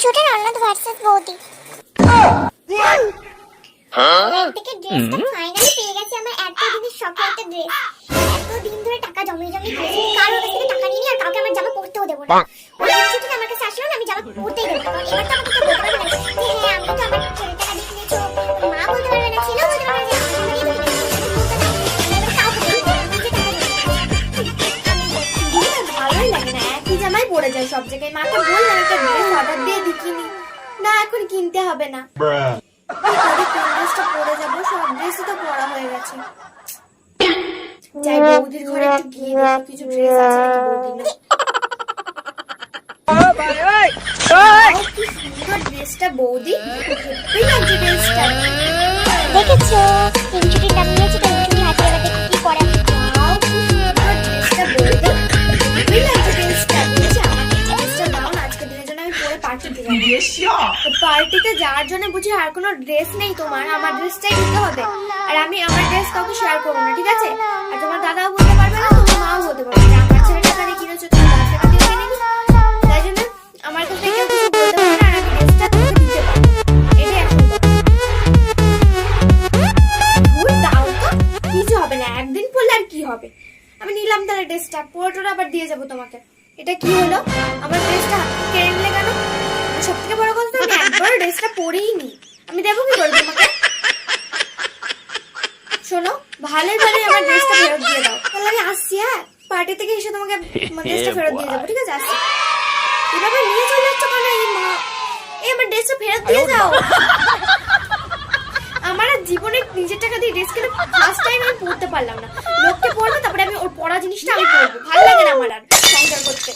এপিসোডের অন্নদ ভার্সেস বৌদি। থেকে ড্রেসটা ফাইনালি পেয়ে গেছি, আমার এত দিনের শখের একটা ড্রেস। এত দিন ধরে টাকা জমিয়ে কারোর কাছ থেকে টাকা নিয়ে আর কাউকে আমার জামা পরতেও দেবো না। ওই ছুটিতে আমার কাছে আসলো না, আমি জামা পরতেই দেবো না। এবার তো আমাকে কেউ বলতে পারবে না যে হ্যাঁ আমি তো আমার ছেলের টাকা দিয়ে কিনেছো। মা বলতে পারবে না, ছেলেও বলতে পারবে না যে আমি ধরে ভালোই লাগে না, একই জামাই পরে যায় সব জায়গায়। মাকে বললাম একটা ড্রেস অর্ডার দিয়ে দিকিনি, না এখন কিনতে হবে না। কোন ড্রেসটা পরে যাবো, সব ড্রেসই তো পরা হয়ে গেছে। যাই বৌদির ঘরে একটু গিয়ে দেখি কিছু ড্রেস আছে নাকি বৌদির না। কি সুন্দর ড্রেসটা বৌদি, হেব্বি লাগছে ড্রেসটা। দেখেছো তিনচুটি নামিয়েছি, তিনচুটি হাতে এবার দেখি কি করে। ওয়াও কি সুন্দর ড্রেসটা বৌদি, হেব্বি লাগছে ড্রেসটা। বলছি আমাকে ড্রেসটা দাও না, আজকের দিনের জন্য আমি পরে পার্টিতে যাবো। তো পার্টিতে যাওয়ার জন্য বুঝি আর কোনো ড্রেস নেই তোমার, আমার ড্রেসটাই দিতে হবে। আর আমি আমার ড্রেস কাউকে শেয়ার করবো না, ঠিক আছে? আর তোমার দাদাও বলতে পারবে না, তোমার মাও বলতে পারবে না আমার ছেলে টাকা দিয়ে কিনেছো, তোমার দাদা টাকা দিয়ে কিনেনি। তাই জন্য আমার কাছে কেউ কিছু বলতে পারবে না, আর আমি ড্রেসটা তোমাকে দিতে পারবো। এটাই আসল কথা। ভুল দাও তো, কিছু হবে না, একদিন পরলে আর কি হবে। আমি নিলাম তাহলে ড্রেসটা, পুরোটা আবার দিয়ে যাবো তোমাকে। এটা কি হলো, আমার ড্রেসটা হাত থেকে কেড়ে নিলে কেন? সব থেকে বড় কথা, আমি একবার ড্রেসটা পরেই নি, আমি দেবো কি করে তোমাকে? শোনো, ভালোই ভালোই আমার ড্রেসটা ফেরত দিয়ে দাও, তাহলে আমি আসছি। হ্যাঁ, পার্টি থেকে এসে তোমাকে ড্রেসটা ফেরত দিয়ে যাবো, ঠিক আছে? আসছি। এভাবে নিয়ে চলে যাচ্ছ কেন? এই মা, এই আমার ড্রেসটা ফেরত দিয়ে যাও। আমার আর জীবনে নিজের টাকা দিয়ে ড্রেস কিনে ফার্স্ট টাইম আমি পরতে পারলাম না। লোককে পরবো, তারপরে আমি ওর পরা জিনিসটা আমি পরবো। ভালো লাগে না আমার আর সংসার করতে।